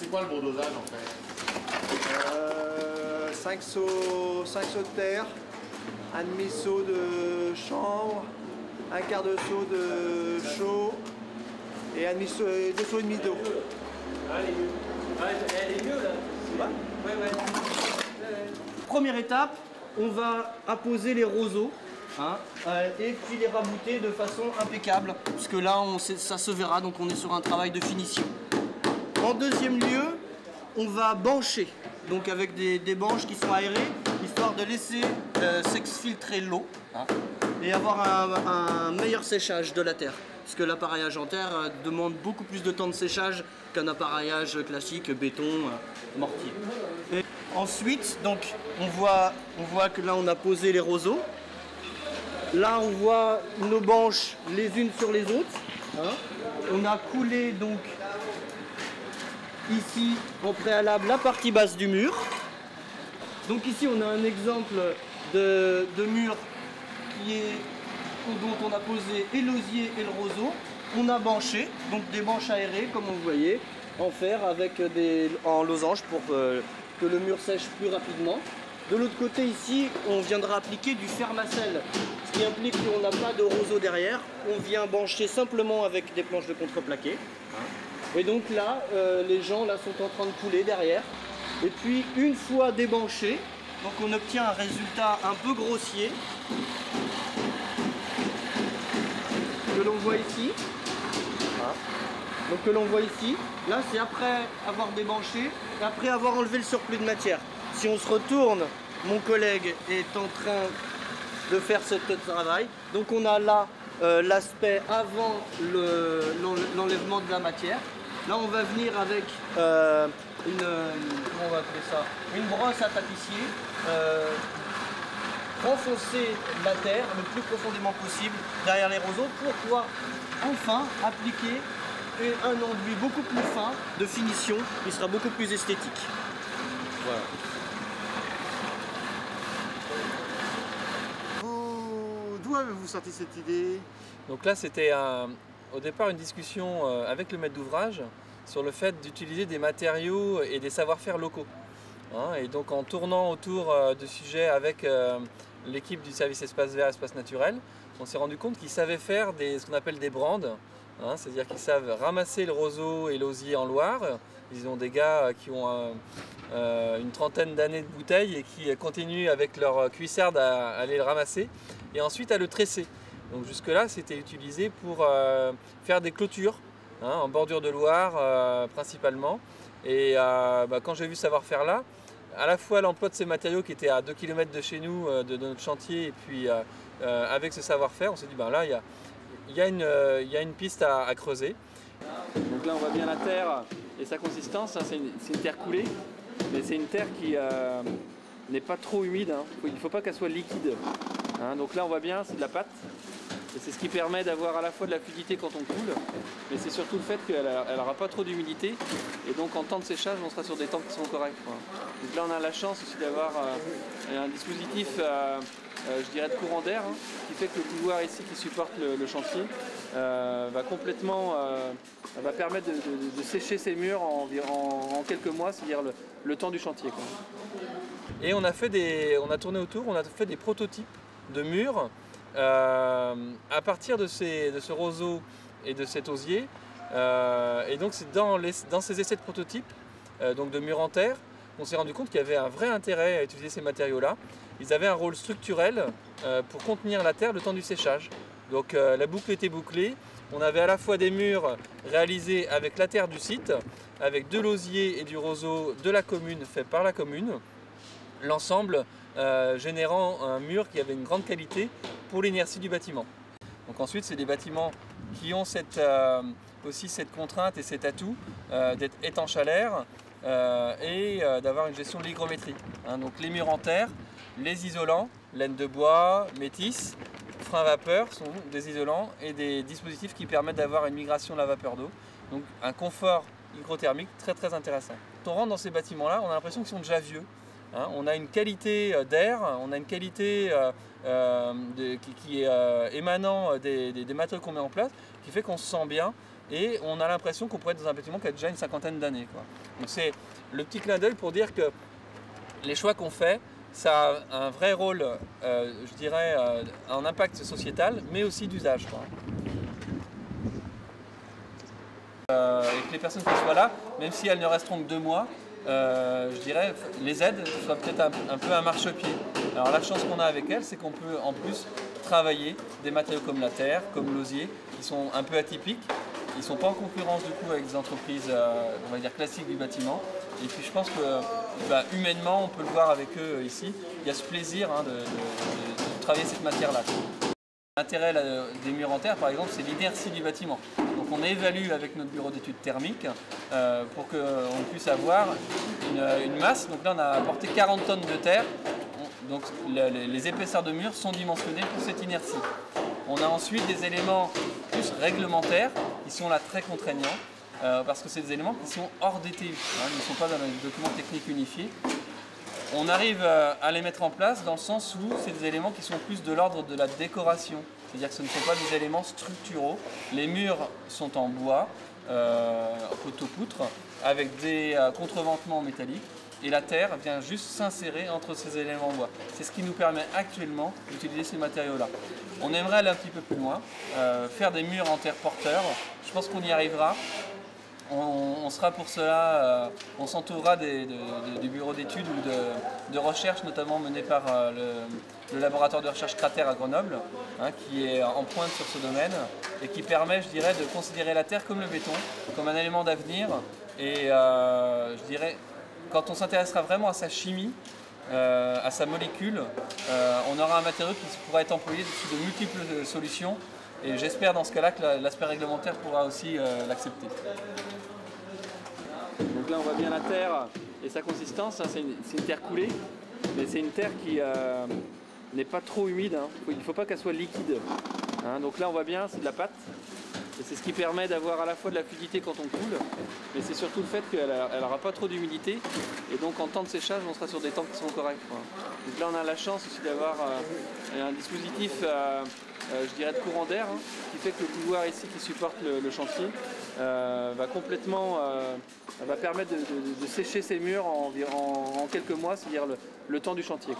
quoi le bon dosage en fait? 5 seaux de terre, un demi-seau de chanvre, un quart de seau de chaux et un demi-seau, 2 seaux et demi d'eau. Elle est mieux là. Ouais. Première étape, on va apposer les roseaux et puis les rabouter de façon impeccable, puisque là ça se verra, donc on est sur un travail de finition. En deuxième lieu, on va bancher, donc avec des banches qui sont aérées, histoire de laisser s'exfiltrer l'eau et avoir un meilleur séchage de la terre. Parce que l'appareillage en terre demande beaucoup plus de temps de séchage qu'un appareillage classique béton, mortier. Et ensuite, donc, on voit que là on a posé les roseaux. Là on voit nos banches les unes sur les autres. On a coulé donc ici en préalable la partie basse du mur. Donc ici on a un exemple de mur dont on a posé et l'osier et le roseau. On a banché, donc des banches aérées comme vous voyez, en fer avec en losange pour que le mur sèche plus rapidement. De l'autre côté ici, on viendra appliquer du fermacelle, ce qui implique qu'on n'a pas de roseau derrière. On vient bancher simplement avec des planches de contreplaqué. Et donc là, les gens là sont en train de couler derrière. Et puis une fois débanché, donc on obtient un résultat un peu grossier que l'on voit ici. Donc que l'on voit ici. Là c'est après avoir débanché et après avoir enlevé le surplus de matière. Si on se retourne, mon collègue est en train de faire ce travail. Donc on a là l'aspect avant l'enlèvement de la matière. Là on va venir avec comment on va appeler ça, une brosse à tapissier, renfoncer la terre le plus profondément possible derrière les roseaux pour pouvoir enfin appliquer un enduit beaucoup plus fin de finition qui sera beaucoup plus esthétique. Voilà. D'où avez-vous sorti cette idée? Donc là c'était au départ une discussion avec le maître d'ouvrage sur le fait d'utiliser des matériaux et des savoir-faire locaux. Et donc en tournant autour de sujets avec l'équipe du service espace vert, espace naturel, on s'est rendu compte qu'ils savaient faire ce qu'on appelle des brandes, c'est-à-dire qu'ils savent ramasser le roseau et l'osier en Loire. Ils ont des gars qui ont une trentaine d'années de bouteilles et qui continuent avec leur cuissarde à aller le ramasser et ensuite à le tresser. Donc jusque-là, c'était utilisé pour faire des clôtures, en bordure de Loire principalement. Et quand j'ai vu ce savoir-faire là, à la fois l'emploi de ces matériaux qui étaient à 2 km de chez nous, de notre chantier, et puis avec ce savoir-faire, on s'est dit là, il y a une piste à creuser. Donc là, on voit bien la terre et sa consistance. C'est une terre coulée, mais c'est une terre qui n'est pas trop humide. Il ne faut pas qu'elle soit liquide. Donc là, on voit bien, c'est de la pâte. Et c'est ce qui permet d'avoir à la fois de la fluidité quand on coule, mais c'est surtout le fait qu'elle n'aura pas trop d'humidité. Et donc en temps de séchage, on sera sur des temps qui sont corrects. Donc là, on a la chance aussi d'avoir un dispositif, je dirais, de courant d'air, qui fait que le couloir ici qui supporte le chantier va complètement va permettre de sécher ces murs en quelques mois, c'est-à-dire le temps du chantier. Et on a tourné autour, on a fait des prototypes de murs à partir de ce roseau et de cet osier. Et donc c'est dans ces essais de prototypes, donc de murs en terre, on s'est rendu compte qu'il y avait un vrai intérêt à utiliser ces matériaux-là. Ils avaient un rôle structurel pour contenir la terre le temps du séchage. Donc la boucle était bouclée. On avait à la fois des murs réalisés avec la terre du site, avec de l'osier et du roseau de la commune, fait par la commune. L'ensemble générant un mur qui avait une grande qualité pour l'inertie du bâtiment. Donc ensuite, c'est des bâtiments qui ont aussi cette contrainte et cet atout d'être étanches à l'air et d'avoir une gestion de l'hygrométrie. Donc les murs en terre, les isolants, laine de bois, métis, frein vapeur sont des isolants et des dispositifs qui permettent d'avoir une migration de la vapeur d'eau. Donc un confort hygrothermique très très intéressant. Quand on rentre dans ces bâtiments-là, on a l'impression qu'ils sont déjà vieux. On a une qualité d'air, on a une qualité qui est émanant des matériaux qu'on met en place, qui fait qu'on se sent bien. et on a l'impression qu'on pourrait être dans un bâtiment qui a déjà une cinquantaine d'années. Donc c'est le petit clin d'œil pour dire que les choix qu'on fait, ça a un vrai rôle, je dirais, un impact sociétal, mais aussi d'usage. Et que les personnes qui soient là, même si elles ne resteront que 2 mois, je dirais, les aides soient peut-être un peu un marchepied. Alors la chance qu'on a avec elles, c'est qu'on peut en plus travailler des matériaux comme la terre, comme l'osier, qui sont un peu atypiques. Ils ne sont pas en concurrence du coup avec des entreprises on va dire classiques du bâtiment. Et puis je pense que humainement, on peut le voir avec eux ici, il y a ce plaisir de travailler cette matière-là. L'intérêt des murs en terre, par exemple, c'est l'inertie du bâtiment. Donc on évalue avec notre bureau d'études thermiques pour qu'on puisse avoir une masse. Donc là, on a apporté 40 tonnes de terre. Donc les épaisseurs de murs sont dimensionnées pour cette inertie. On a ensuite des éléments plus réglementaires qui sont là très contraignants parce que c'est des éléments qui sont hors DTU, ils ne sont pas dans les documents techniques unifiés. On arrive à les mettre en place dans le sens où c'est des éléments qui sont plus de l'ordre de la décoration. C'est-à-dire que ce ne sont pas des éléments structuraux. Les murs sont en bois, poteau-poutre, avec des contreventements métalliques. Et la terre vient juste s'insérer entre ces éléments en bois. C'est ce qui nous permet actuellement d'utiliser ces matériaux-là. On aimerait aller un petit peu plus loin, faire des murs en terre porteurs. Je pense qu'on y arrivera. On sera pour cela, on s'entourera du bureau d'études ou de recherche, notamment mené par le laboratoire de recherche Cratère à Grenoble, qui est en pointe sur ce domaine et qui permet, je dirais, de considérer la terre comme le béton, comme un élément d'avenir. Et je dirais, quand on s'intéressera vraiment à sa chimie, à sa molécule, on aura un matériau qui pourra être employé sous de multiples solutions. Et j'espère dans ce cas-là que l'aspect réglementaire pourra aussi l'accepter. Donc là on voit bien la terre et sa consistance, c'est une terre coulée, mais c'est une terre qui n'est pas trop humide, il ne faut pas qu'elle soit liquide. Donc là on voit bien, c'est de la pâte, et c'est ce qui permet d'avoir à la fois de la fluidité quand on coule, mais c'est surtout le fait qu'elle n'aura pas trop d'humidité, et donc en temps de séchage on sera sur des temps qui sont corrects. Donc là on a la chance aussi d'avoir un dispositif je dirais de courant d'air, qui fait que le couloir ici qui supporte le chantier va permettre de sécher ces murs en quelques mois, c'est-à-dire le temps du chantier.